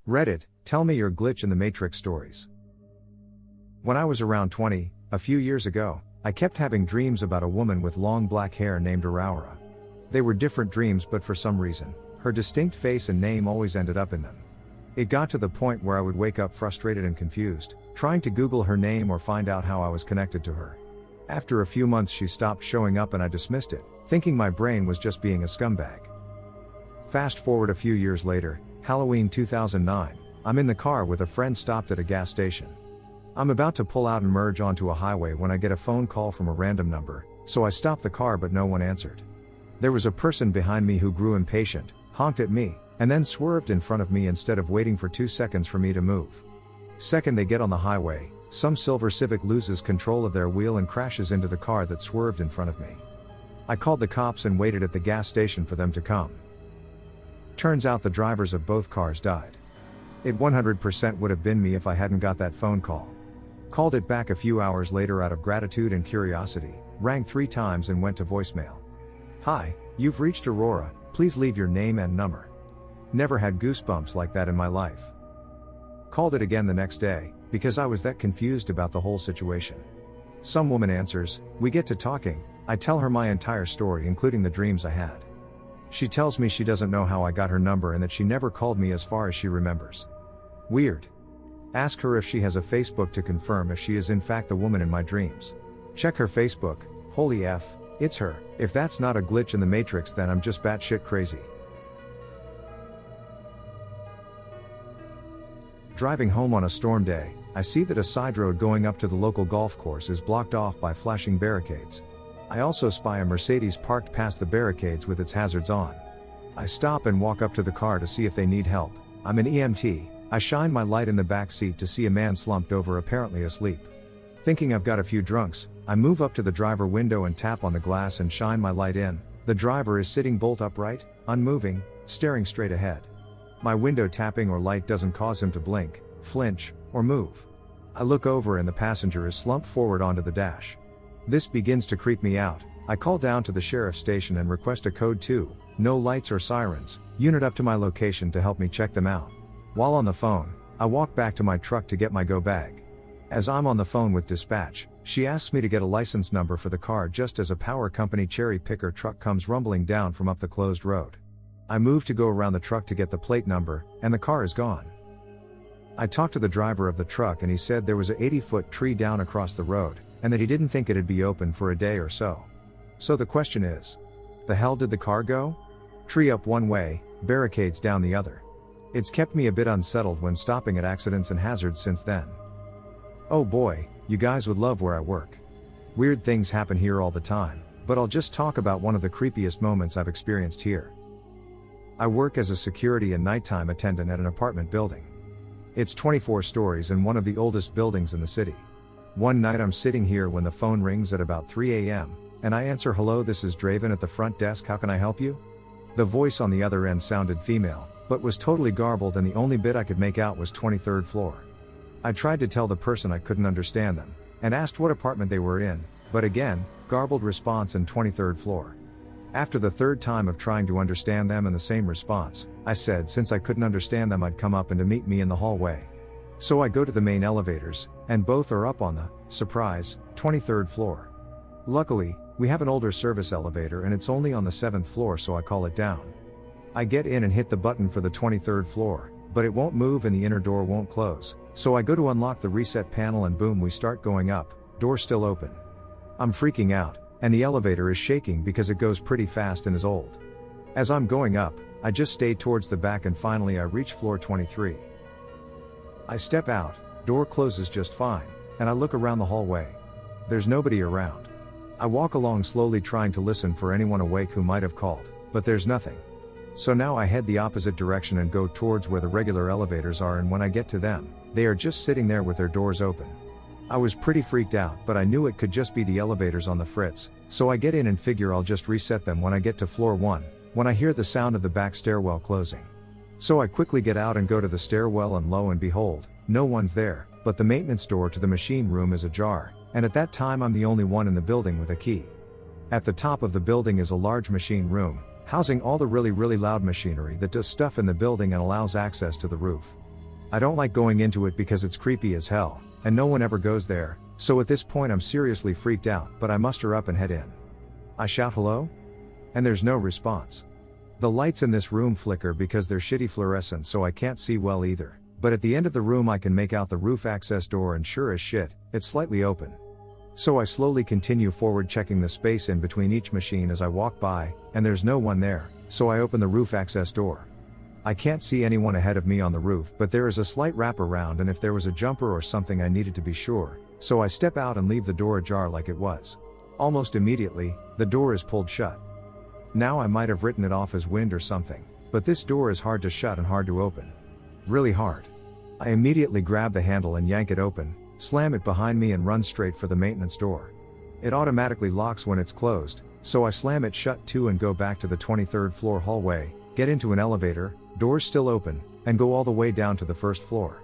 Reddit, tell me your glitch in the Matrix stories. When I was around 20, a few years ago, I kept having dreams about a woman with long black hair named Aurora. They were different dreams, but for some reason, her distinct face and name always ended up in them. It got to the point where I would wake up frustrated and confused, trying to Google her name or find out how I was connected to her. After a few months she stopped showing up and I dismissed it, thinking my brain was just being a scumbag. Fast forward a few years later, Halloween 2009, I'm in the car with a friend stopped at a gas station. I'm about to pull out and merge onto a highway when I get a phone call from a random number, so I stop the car but no one answered. There was a person behind me who grew impatient, honked at me, and then swerved in front of me instead of waiting for 2 seconds for me to move. Second they get on the highway, some silver Civic loses control of their wheel and crashes into the car that swerved in front of me. I called the cops and waited at the gas station for them to come. Turns out the drivers of both cars died. It 100% would have been me if I hadn't got that phone call. Called it back a few hours later out of gratitude and curiosity, rang 3 times and went to voicemail. Hi, you've reached Aurora, please leave your name and number. Never had goosebumps like that in my life. Called it again the next day, because I was that confused about the whole situation. Some woman answers, we get to talking, I tell her my entire story including the dreams I had. She tells me she doesn't know how I got her number and that she never called me as far as she remembers. Weird. Ask her if she has a Facebook to confirm if she is in fact the woman in my dreams. Check her Facebook, holy F, it's her. If that's not a glitch in the Matrix then I'm just batshit crazy. Driving home on a storm day, I see that a side road going up to the local golf course is blocked off by flashing barricades. I also spy a Mercedes parked past the barricades with its hazards on. I stop and walk up to the car to see if they need help. I'm an EMT, I shine my light in the back seat to see a man slumped over apparently asleep. Thinking I've got a few drunks, I move up to the driver window and tap on the glass and shine my light in. The driver is sitting bolt upright, unmoving, staring straight ahead. My window tapping or light doesn't cause him to blink, flinch, or move. I look over and the passenger is slumped forward onto the dash. This begins to creep me out. I call down to the sheriff's station and request a code 2, no lights or sirens, unit up to my location to help me check them out. While on the phone, I walk back to my truck to get my go bag. As I'm on the phone with dispatch, she asks me to get a license number for the car just as a power company cherry picker truck comes rumbling down from up the closed road. I move to go around the truck to get the plate number, and the car is gone. I talked to the driver of the truck and he said there was a 80-foot tree down across the road, and that he didn't think it'd be open for a day or so. So the question is, the hell did the car go? Tree up one way, barricades down the other. It's kept me a bit unsettled when stopping at accidents and hazards since then. Oh boy, you guys would love where I work. Weird things happen here all the time, but I'll just talk about one of the creepiest moments I've experienced here. I work as a security and nighttime attendant at an apartment building. It's 24 stories and one of the oldest buildings in the city. One night I'm sitting here when the phone rings at about 3 a.m., and I answer, hello, this is Draven at the front desk, how can I help you? The voice on the other end sounded female, but was totally garbled and the only bit I could make out was 23rd floor. I tried to tell the person I couldn't understand them, and asked what apartment they were in, but again, garbled response and 23rd floor. After the third time of trying to understand them and the same response, I said since I couldn't understand them I'd come up and to meet me in the hallway. So I go to the main elevators, and both are up on the, surprise, 23rd floor. Luckily, we have an older service elevator and it's only on the 7th floor, so I call it down. I get in and hit the button for the 23rd floor, but it won't move and the inner door won't close, so I go to unlock the reset panel and boom, we start going up, door still open. I'm freaking out, and the elevator is shaking because it goes pretty fast and is old. As I'm going up, I just stay towards the back and finally I reach floor 23. I step out, door closes just fine, and I look around the hallway. There's nobody around. I walk along slowly trying to listen for anyone awake who might have called, but there's nothing. So now I head the opposite direction and go towards where the regular elevators are, and when I get to them, they are just sitting there with their doors open. I was pretty freaked out, but I knew it could just be the elevators on the fritz, so I get in and figure I'll just reset them when I get to floor 1, when I hear the sound of the back stairwell closing. So I quickly get out and go to the stairwell, and lo and behold, no one's there, but the maintenance door to the machine room is ajar, and at that time I'm the only one in the building with a key. At the top of the building is a large machine room, housing all the really loud machinery that does stuff in the building and allows access to the roof. I don't like going into it because it's creepy as hell, and no one ever goes there, so at this point I'm seriously freaked out, but I muster up and head in. I shout hello? And there's no response. The lights in this room flicker because they're shitty fluorescent, so I can't see well either, but at the end of the room I can make out the roof access door, and sure as shit, it's slightly open. So I slowly continue forward, checking the space in between each machine as I walk by, and there's no one there, so I open the roof access door. I can't see anyone ahead of me on the roof, but there is a slight wraparound, and if there was a jumper or something I needed to be sure, so I step out and leave the door ajar like it was. Almost immediately, the door is pulled shut. Now I might have written it off as wind or something, but this door is hard to shut and hard to open. Really hard. I immediately grab the handle and yank it open, slam it behind me and run straight for the maintenance door. It automatically locks when it's closed, so I slam it shut too and go back to the 23rd floor hallway, get into an elevator, doors still open, and go all the way down to the first floor.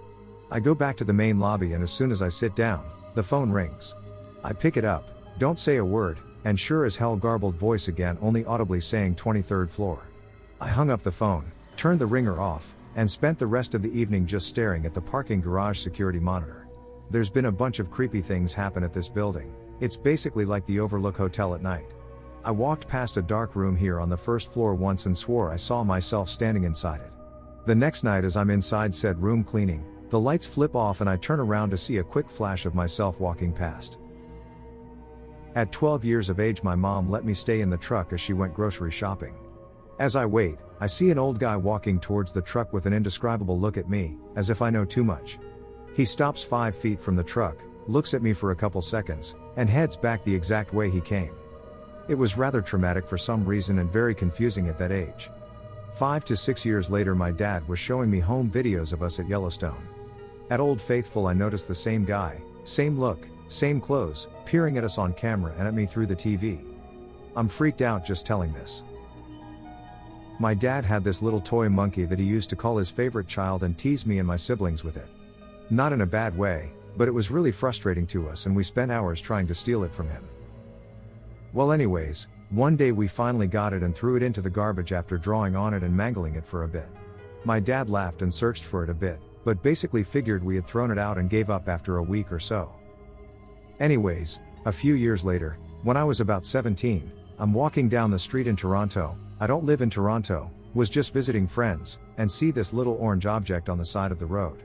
I go back to the main lobby, and as soon as I sit down, the phone rings. I pick it up, don't say a word, and sure as hell garbled voice again, only audibly saying 23rd floor. I hung up the phone, turned the ringer off, and spent the rest of the evening just staring at the parking garage security monitor. There's been a bunch of creepy things happen at this building. It's basically like the Overlook Hotel at night. I walked past a dark room here on the first floor once and swore I saw myself standing inside it. The next night as I'm inside said room cleaning, the lights flip off and I turn around to see a quick flash of myself walking past. At 12 years of age my mom let me stay in the truck as she went grocery shopping. As I wait, I see an old guy walking towards the truck with an indescribable look at me, as if I know too much. He stops 5 feet from the truck, looks at me for a couple seconds, and heads back the exact way he came. It was rather traumatic for some reason and very confusing at that age. 5 to 6 years later my dad was showing me home videos of us at Yellowstone. At Old Faithful I noticed the same guy, same look, same clothes, peering at us on camera and at me through the TV. I'm freaked out just telling this. My dad had this little toy monkey that he used to call his favorite child and tease me and my siblings with it. Not in a bad way, but it was really frustrating to us and we spent hours trying to steal it from him. Well anyways, one day we finally got it and threw it into the garbage after drawing on it and mangling it for a bit. My dad laughed and searched for it a bit, but basically figured we had thrown it out and gave up after a week or so. Anyways, a few years later, when I was about 17, I'm walking down the street in Toronto. I don't live in Toronto, was just visiting friends, and see this little orange object on the side of the road.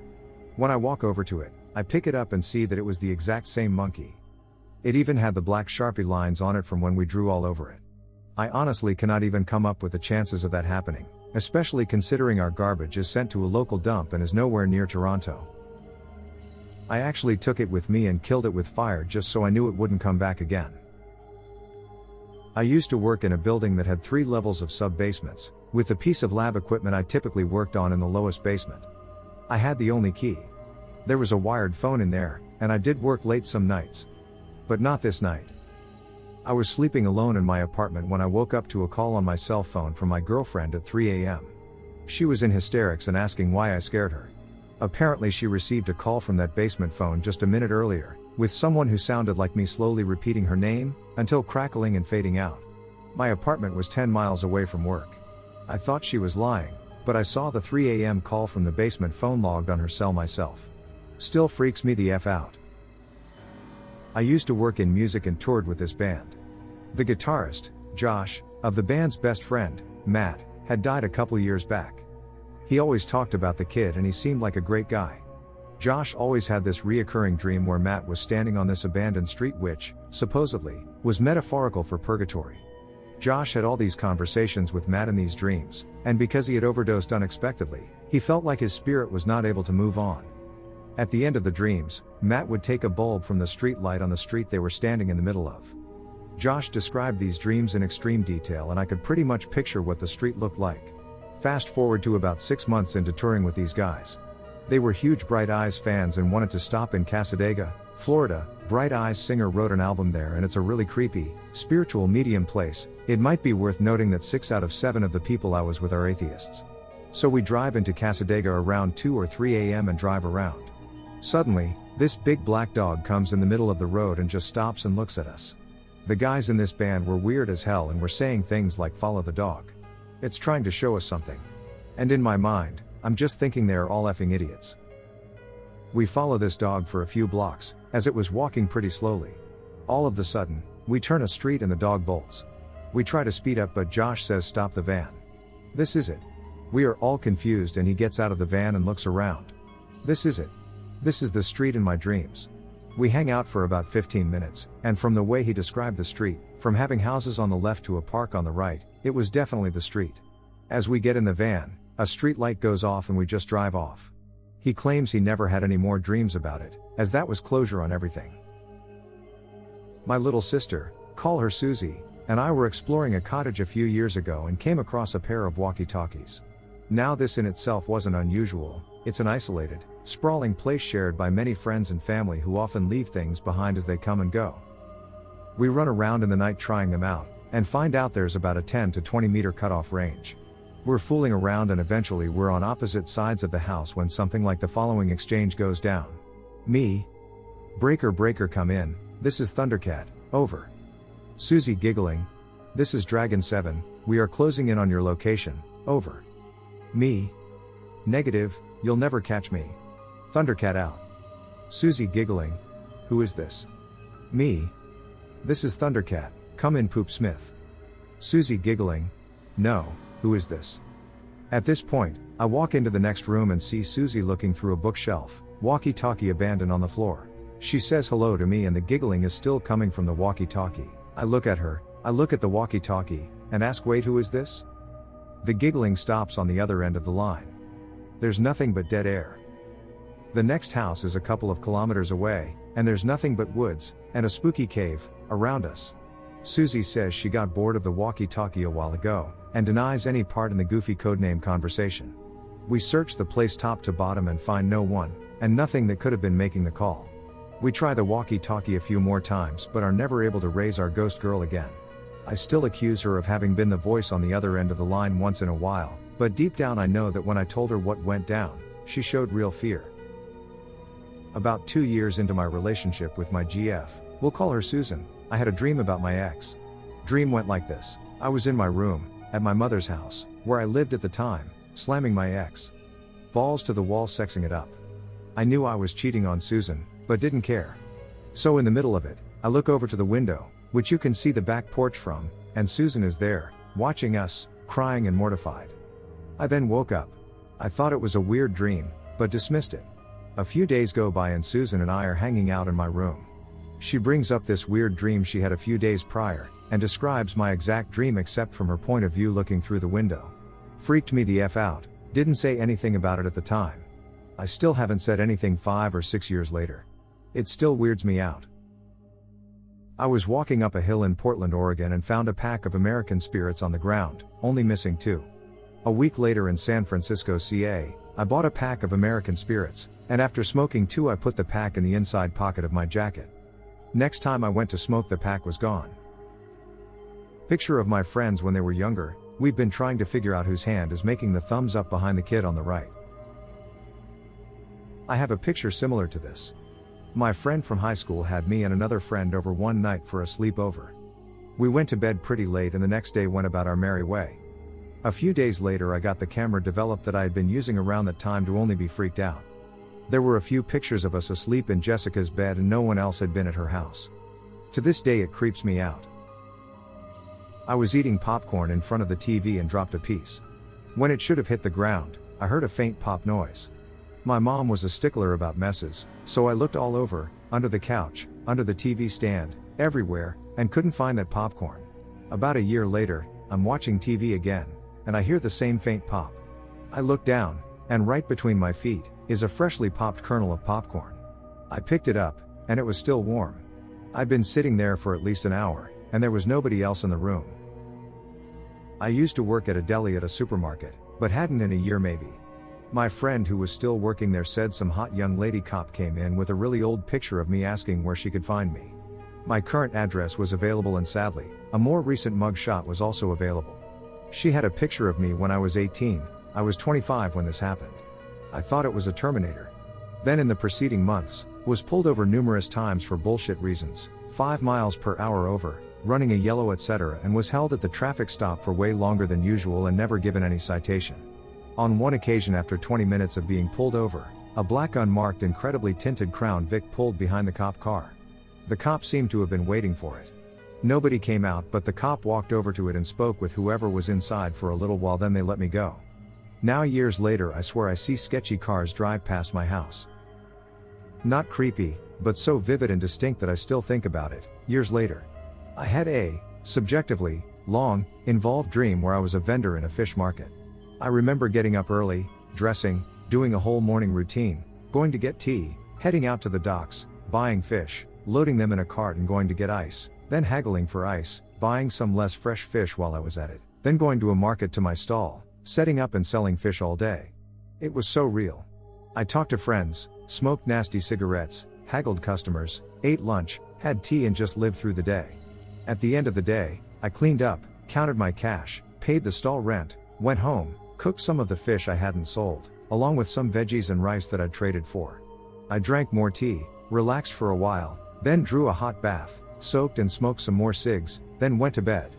When I walk over to it, I pick it up and see that it was the exact same monkey. It even had the black Sharpie lines on it from when we drew all over it. I honestly cannot even come up with the chances of that happening, especially considering our garbage is sent to a local dump and is nowhere near Toronto. I actually took it with me and killed it with fire just so I knew it wouldn't come back again. I used to work in a building that had 3 levels of sub-basements, with the piece of lab equipment I typically worked on in the lowest basement. I had the only key. There was a wired phone in there, and I did work late some nights. But not this night. I was sleeping alone in my apartment when I woke up to a call on my cell phone from my girlfriend at 3 a.m. She was in hysterics and asking why I scared her. Apparently she received a call from that basement phone just a minute earlier, with someone who sounded like me slowly repeating her name, until crackling and fading out. My apartment was 10 miles away from work. I thought she was lying, but I saw the 3 a.m. call from the basement phone logged on her cell myself. Still freaks me the F out. I used to work in music and toured with this band. The guitarist, Josh, of the band's best friend, Matt, had died a couple years back. He always talked about the kid and he seemed like a great guy. Josh always had this reoccurring dream where Matt was standing on this abandoned street which, supposedly, was metaphorical for purgatory. Josh had all these conversations with Matt in these dreams, and because he had overdosed unexpectedly, he felt like his spirit was not able to move on. At the end of the dreams, Matt would take a bulb from the street light on the street they were standing in the middle of. Josh described these dreams in extreme detail and I could pretty much picture what the street looked like. Fast forward to about 6 months into touring with these guys. They were huge Bright Eyes fans and wanted to stop in Cassadaga, Florida. Bright Eyes singer wrote an album there and it's a really creepy, spiritual medium place. It might be worth noting that 6 out of 7 of the people I was with are atheists. So we drive into Cassadaga around 2 or 3 a.m. and drive around. Suddenly, this big black dog comes in the middle of the road and just stops and looks at us. The guys in this band were weird as hell and were saying things like follow the dog. It's trying to show us something. And in my mind, I'm just thinking they're all effing idiots. We follow this dog for a few blocks, as it was walking pretty slowly. All of a sudden, we turn a street and the dog bolts. We try to speed up but Josh says stop the van. This is it. We are all confused and he gets out of the van and looks around. This is it. This is the street in my dreams. We hang out for about 15 minutes, and from the way he described the street, from having houses on the left to a park on the right, it was definitely the street. As we get in the van, a street light goes off and we just drive off. He claims he never had any more dreams about it, as that was closure on everything. My little sister, call her Susie, and I were exploring a cottage a few years ago and came across a pair of walkie-talkies. Now this in itself wasn't unusual, it's an isolated, sprawling place shared by many friends and family who often leave things behind as they come and go. We run around in the night trying them out, and find out there's about a 10 to 20 meter cutoff range. We're fooling around and eventually we're on opposite sides of the house when something like the following exchange goes down. Me. Breaker breaker come in, this is Thundercat, over. Susie giggling. This is Dragon 7, we are closing in on your location, over. Me. Negative, you'll never catch me. Thundercat out. Susie giggling. Who is this? Me. This is Thundercat, come in Poop Smith. Susie giggling. No, who is this? At this point, I walk into the next room and see Susie looking through a bookshelf, walkie-talkie abandoned on the floor. She says hello to me and the giggling is still coming from the walkie-talkie. I look at her, I look at the walkie-talkie, and ask wait who is this? The giggling stops on the other end of the line. There's nothing but dead air. The next house is a couple of kilometers away, and there's nothing but woods, and a spooky cave, around us. Susie says she got bored of the walkie-talkie a while ago, and denies any part in the goofy codename conversation. We search the place top to bottom and find no one, and nothing that could have been making the call. We try the walkie-talkie a few more times but are never able to raise our ghost girl again. I still accuse her of having been the voice on the other end of the line once in a while, but deep down I know that when I told her what went down, she showed real fear. About 2 years into my relationship with my GF, we'll call her Susan, I had a dream about my ex. Dream went like this. I was in my room, at my mother's house, where I lived at the time, slamming my ex. Balls to the wall sexing it up. I knew I was cheating on Susan, but didn't care. So in the middle of it, I look over to the window, which you can see the back porch from, and Susan is there, watching us, crying and mortified. I then woke up. I thought it was a weird dream, but dismissed it. A few days go by and Susan and I are hanging out in my room. She brings up this weird dream she had a few days prior, and describes my exact dream except from her point of view looking through the window. Freaked me the F out, didn't say anything about it at the time. I still haven't said anything 5 or 6 years later. It still weirds me out. I was walking up a hill in Portland, Oregon and found a pack of American Spirits on the ground, only missing 2. A week later in San Francisco, CA, I bought a pack of American Spirits, and after smoking 2 I put the pack in the inside pocket of my jacket. Next time I went to smoke the pack was gone. Picture of my friends when they were younger, we've been trying to figure out whose hand is making the thumbs up behind the kid on the right. I have a picture similar to this. My friend from high school had me and another friend over one night for a sleepover. We went to bed pretty late and the next day went about our merry way. A few days later I got the camera developed that I had been using around that time to only be freaked out. There were a few pictures of us asleep in Jessica's bed and no one else had been at her house. To this day it creeps me out. I was eating popcorn in front of the TV and dropped a piece. When it should have hit the ground, I heard a faint pop noise. My mom was a stickler about messes, so I looked all over, under the couch, under the TV stand, everywhere, and couldn't find that popcorn. About a year later, I'm watching TV again, and I hear the same faint pop. I look down, and right between my feet, is a freshly popped kernel of popcorn. I picked it up, and it was still warm. I'd been sitting there for at least an hour, and there was nobody else in the room. I used to work at a deli at a supermarket, but hadn't in a year maybe. My friend who was still working there said some hot young lady cop came in with a really old picture of me asking where she could find me. My current address was available and sadly, a more recent mug shot was also available. She had a picture of me when I was 18, I was 25 when this happened. I thought it was a Terminator. Then in the preceding months, was pulled over numerous times for bullshit reasons, 5 miles per hour over, running a yellow etc. and was held at the traffic stop for way longer than usual and never given any citation. On one occasion after 20 minutes of being pulled over, A black unmarked incredibly tinted Crown Vic pulled behind the cop car. The cop seemed to have been waiting for it. Nobody came out, but the cop walked over to it and spoke with whoever was inside for a little while, then they let me go. Now years later I swear I see sketchy cars drive past my house. Not creepy, but so vivid and distinct that I still think about it, years later. I had a, subjectively, long, involved dream where I was a vendor in a fish market. I remember getting up early, dressing, doing a whole morning routine, going to get tea, heading out to the docks, buying fish, loading them in a cart and going to get ice, then haggling for ice, buying some less fresh fish while I was at it, then going to a market to my stall, setting up and selling fish all day. It was so real. I talked to friends, smoked nasty cigarettes, haggled customers, ate lunch, had tea and just lived through the day. At the end of the day, I cleaned up, counted my cash, paid the stall rent, went home, cooked some of the fish I hadn't sold, along with some veggies and rice that I'd traded for. I drank more tea, relaxed for a while, then drew a hot bath, soaked and smoked some more cigs, then went to bed.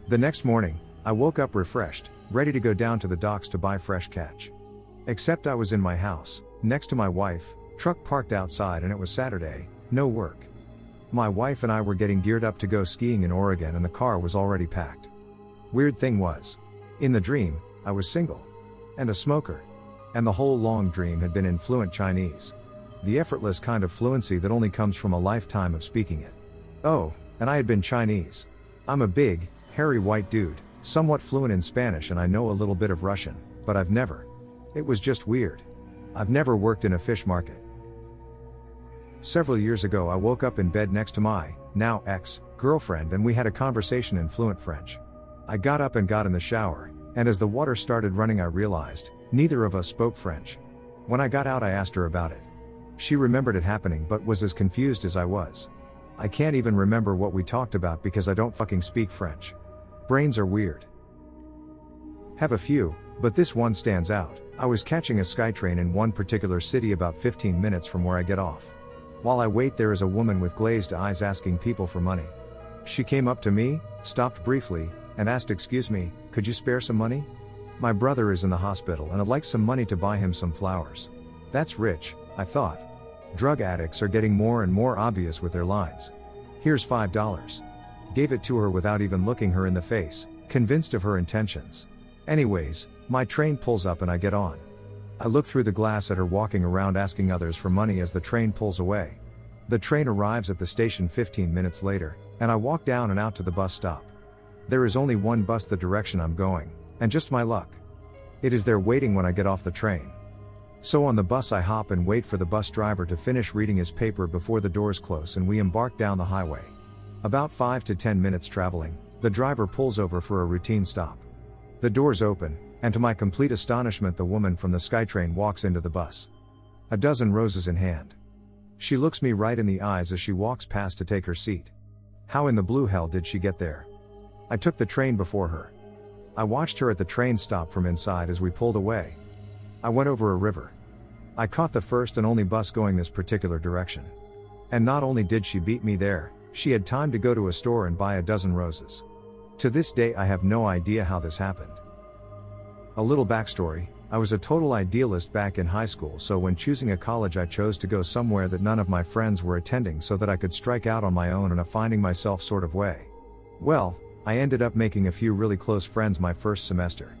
The next morning, I woke up refreshed, ready to go down to the docks to buy fresh catch. Except I was in my house, next to my wife, truck parked outside, and it was Saturday, no work. My wife and I were getting geared up to go skiing in Oregon and the car was already packed. Weird thing was, in the dream, I was single. And a smoker. And the whole long dream had been in fluent Chinese. The effortless kind of fluency that only comes from a lifetime of speaking it. Oh, and I had been Chinese. I'm a big, hairy white dude, somewhat fluent in Spanish, and I know a little bit of Russian, but I've never. It was just weird. I've never worked in a fish market. Several years ago I woke up in bed next to my, now ex-girlfriend, and we had a conversation in fluent French. I got up and got in the shower, and as the water started running I realized, neither of us spoke French. When I got out I asked her about it. She remembered it happening but was as confused as I was. I can't even remember what we talked about because I don't fucking speak French. Brains are weird. Have a few, but this one stands out. I was catching a SkyTrain in one particular city about 15 minutes from where I get off. While I wait, there is a woman with glazed eyes asking people for money. She came up to me, stopped briefly, and asked, "Excuse me, could you spare some money? My brother is in the hospital and I'd like some money to buy him some flowers." That's rich, I thought. Drug addicts are getting more and more obvious with their lines. "Here's $5. Gave it to her without even looking her in the face, convinced of her intentions. Anyways, my train pulls up and I get on. I look through the glass at her walking around asking others for money as the train pulls away. The train arrives at the station 15 minutes later, and I walk down and out to the bus stop. There is only one bus the direction I'm going, and just my luck, it is there waiting when I get off the train. So on the bus I hop and wait for the bus driver to finish reading his paper before the doors close and we embark down the highway. About 5 to 10 minutes traveling, the driver pulls over for a routine stop. The doors open, and to my complete astonishment the woman from the SkyTrain walks into the bus. A dozen roses in hand. She looks me right in the eyes as she walks past to take her seat. How in the blue hell did she get there? I took the train before her. I watched her at the train stop from inside as we pulled away. I went over a river. I caught the first and only bus going this particular direction. And not only did she beat me there, she had time to go to a store and buy a dozen roses. To this day I have no idea how this happened. A little backstory, I was a total idealist back in high school, so when choosing a college I chose to go somewhere that none of my friends were attending so that I could strike out on my own in a finding myself sort of way. Well, I ended up making a few really close friends my first semester.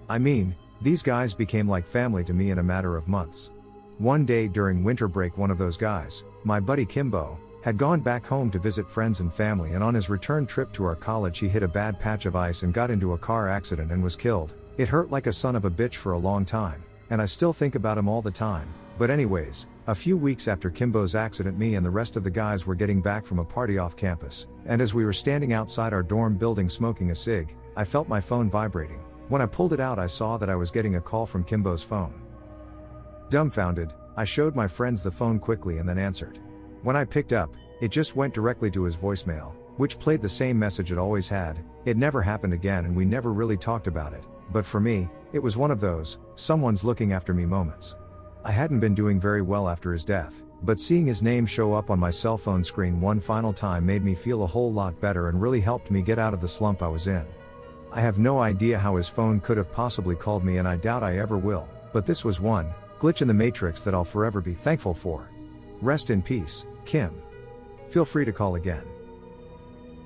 I mean, these guys became like family to me in a matter of months. One day during winter break one of those guys, my buddy Kimbo, had gone back home to visit friends and family, and on his return trip to our college he hit a bad patch of ice and got into a car accident and was killed. It hurt like a son of a bitch for a long time, and I still think about him all the time. But anyways, a few weeks after Kimbo's accident me and the rest of the guys were getting back from a party off campus, and as we were standing outside our dorm building smoking a cig, I felt my phone vibrating. When I pulled it out I saw that I was getting a call from Kimbo's phone. Dumbfounded, I showed my friends the phone quickly and then answered. When I picked up, it just went directly to his voicemail, which played the same message it always had. It never happened again and we never really talked about it, but for me, it was one of those, someone's looking after me moments. I hadn't been doing very well after his death, but seeing his name show up on my cell phone screen one final time made me feel a whole lot better and really helped me get out of the slump I was in. I have no idea how his phone could have possibly called me and I doubt I ever will, but this was one Glitch in the matrix that I'll forever be thankful for. Rest in peace, Kim. Feel free to call again.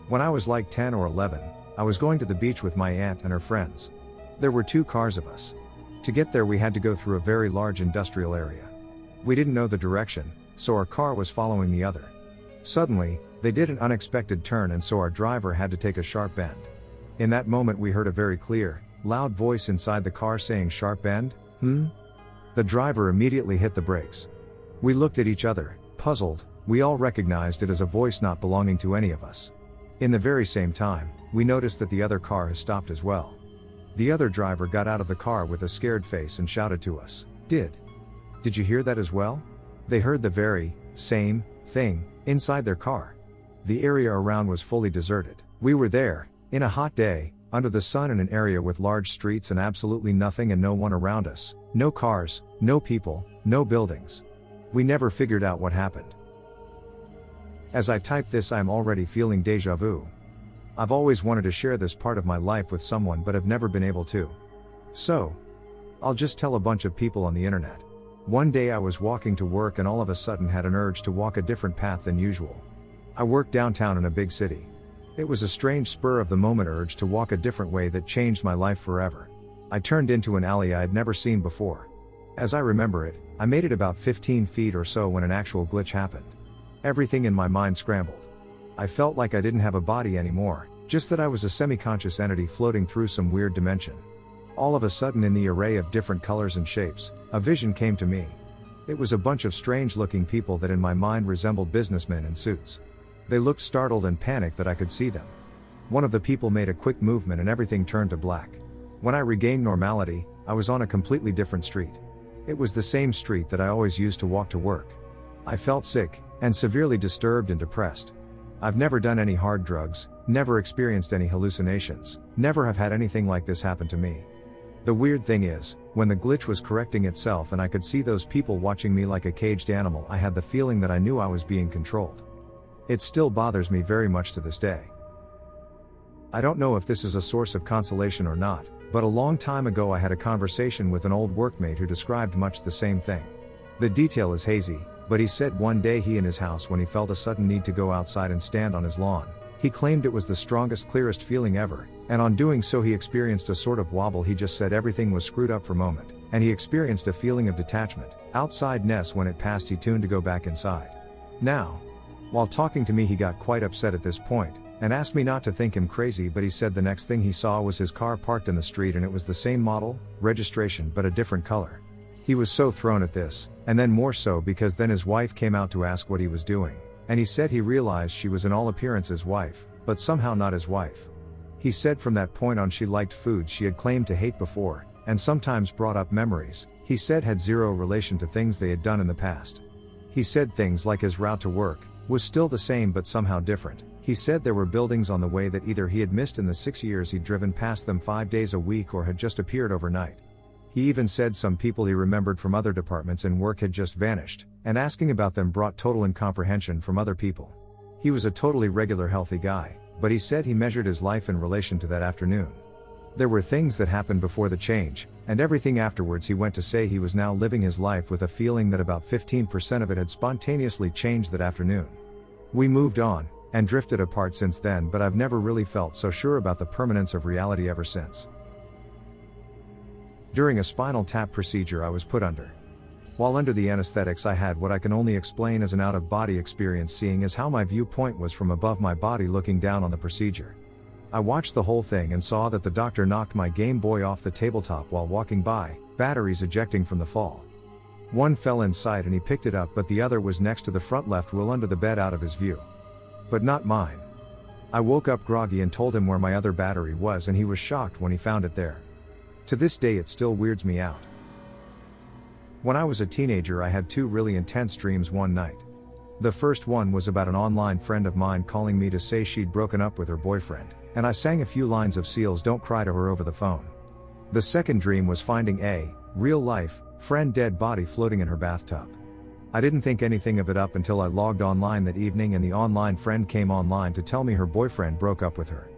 When I was like 10 or 11, I was going to the beach with my aunt and her friends. There were 2 cars of us. To get there we had to go through a very large industrial area. We didn't know the direction, so our car was following the other. Suddenly, they did an unexpected turn and so our driver had to take a sharp bend. In that moment we heard a very clear, loud voice inside the car saying "Sharp bend? The driver immediately hit the brakes. We looked at each other, puzzled. We all recognized it as a voice not belonging to any of us. In the very same time, we noticed that the other car has stopped as well. The other driver got out of the car with a scared face and shouted to us, Did you hear that as well?" They heard the very same thing inside their car. The area around was fully deserted. We were there, in a hot day, under the sun in an area with large streets and absolutely nothing and no one around us. No cars, no people, no buildings. We never figured out what happened. As I type this, I'm already feeling deja vu. I've always wanted to share this part of my life with someone but have never been able to. So, I'll just tell a bunch of people on the internet. One day I was walking to work and all of a sudden had an urge to walk a different path than usual. I work downtown in a big city. It was a strange spur of the moment urge to walk a different way that changed my life forever. I turned into an alley I had never seen before. As I remember it, I made it about 15 feet or so when an actual glitch happened. Everything in my mind scrambled. I felt like I didn't have a body anymore, just that I was a semi-conscious entity floating through some weird dimension. All of a sudden, in the array of different colors and shapes, a vision came to me. It was a bunch of strange-looking people that in my mind resembled businessmen in suits. They looked startled and panicked that I could see them. One of the people made a quick movement and everything turned to black. When I regained normality, I was on a completely different street. It was the same street that I always used to walk to work. I felt sick, and severely disturbed and depressed. I've never done any hard drugs, never experienced any hallucinations, never have had anything like this happen to me. The weird thing is, when the glitch was correcting itself and I could see those people watching me like a caged animal, I had the feeling that I knew I was being controlled. It still bothers me very much to this day. I don't know if this is a source of consolation or not, but a long time ago I had a conversation with an old workmate who described much the same thing. The detail is hazy, but he said one day he in his house when he felt a sudden need to go outside and stand on his lawn. He claimed it was the strongest, clearest feeling ever, and on doing so he experienced a sort of wobble. He just said everything was screwed up for a moment, and he experienced a feeling of detachment, outsideness. When it passed he tuned to go back inside. Now, while talking to me he got quite upset at this point, and asked me not to think him crazy, but he said the next thing he saw was his car parked in the street and it was the same model, registration, but a different color. He was so thrown at this, and then more so because then his wife came out to ask what he was doing, and he said he realized she was in all appearance his wife, but somehow not his wife. He said from that point on she liked foods she had claimed to hate before, and sometimes brought up memories he said had zero relation to things they had done in the past. He said things like his route to work was still the same but somehow different. He said there were buildings on the way that either he had missed in the 6 years he'd driven past them 5 days a week or had just appeared overnight. He even said some people he remembered from other departments in work had just vanished, and asking about them brought total incomprehension from other people. He was a totally regular healthy guy, but he said he measured his life in relation to that afternoon. There were things that happened before the change, and everything afterwards. He went to say he was now living his life with a feeling that about 15% of it had spontaneously changed that afternoon. We moved on, and drifted apart since then, but I've never really felt so sure about the permanence of reality ever since. During a spinal tap procedure I was put under. While under the anesthetics I had what I can only explain as an out-of-body experience, seeing as how my viewpoint was from above my body looking down on the procedure. I watched the whole thing and saw that the doctor knocked my Game Boy off the tabletop while walking by, batteries ejecting from the fall. One fell inside and he picked it up, but the other was next to the front left wheel under the bed out of his view. But not mine. I woke up groggy and told him where my other battery was, and he was shocked when he found it there. To this day it still weirds me out. When I was a teenager I had 2 really intense dreams one night. The first one was about an online friend of mine calling me to say she'd broken up with her boyfriend, and I sang a few lines of Seal's Don't Cry to her over the phone. The second dream was finding a real-life friend dead body floating in her bathtub. I didn't think anything of it up until I logged online that evening and the online friend came online to tell me her boyfriend broke up with her.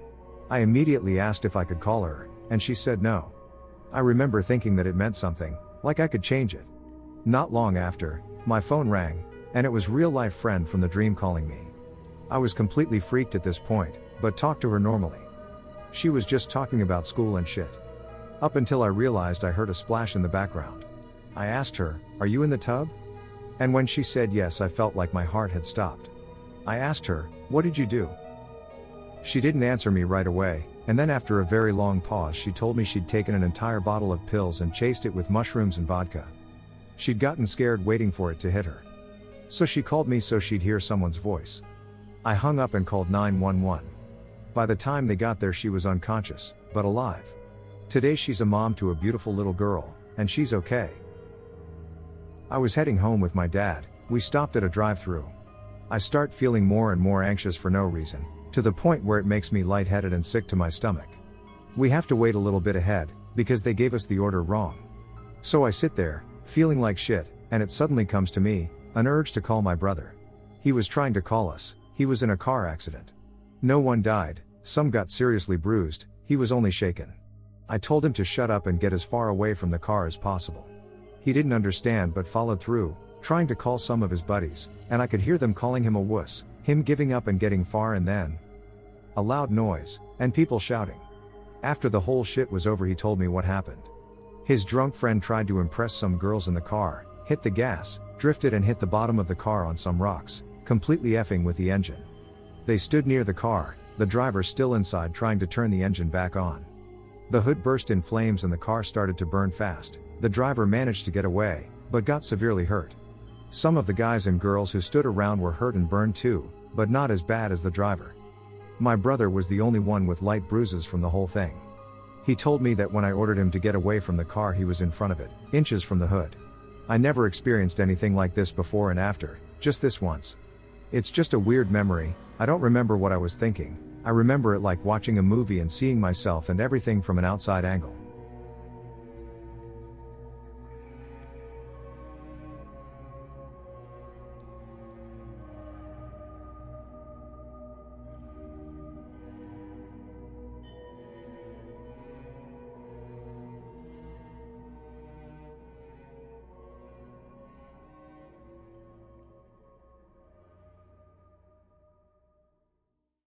I immediately asked if I could call her, and she said no. I remember thinking that it meant something, like I could change it. Not long after, my phone rang, and it was real-life friend from the dream calling me. I was completely freaked at this point, but talked to her normally. She was just talking about school and shit. Up until I realized I heard a splash in the background. I asked her, "Are you in the tub?" And when she said yes, I felt like my heart had stopped. I asked her, "What did you do?" She didn't answer me right away, and then after a very long pause she told me she'd taken an entire bottle of pills and chased it with mushrooms and vodka. She'd gotten scared waiting for it to hit her. So she called me so she'd hear someone's voice. I hung up and called 911. By the time they got there she was unconscious, but alive. Today she's a mom to a beautiful little girl, and she's okay. I was heading home with my dad. We stopped at a drive-thru. I start feeling more and more anxious for no reason, to the point where it makes me lightheaded and sick to my stomach. We have to wait a little bit ahead, because they gave us the order wrong. So I sit there, feeling like shit, and it suddenly comes to me, an urge to call my brother. He was trying to call us. He was in a car accident. No one died, some got seriously bruised, he was only shaken. I told him to shut up and get as far away from the car as possible. He didn't understand but followed through, trying to call some of his buddies, and I could hear them calling him a wuss, him giving up and getting far, and then a loud noise, and people shouting. After the whole shit was over he told me what happened. His drunk friend tried to impress some girls in the car, hit the gas, drifted and hit the bottom of the car on some rocks, completely effing with the engine. They stood near the car, the driver still inside trying to turn the engine back on. The hood burst in flames and the car started to burn fast. The driver managed to get away, but got severely hurt. Some of the guys and girls who stood around were hurt and burned too, but not as bad as the driver. My brother was the only one with light bruises from the whole thing. He told me that when I ordered him to get away from the car he was in front of it, inches from the hood. I never experienced anything like this before and after, just this once. It's just a weird memory. I don't remember what I was thinking. I remember it like watching a movie and seeing myself and everything from an outside angle.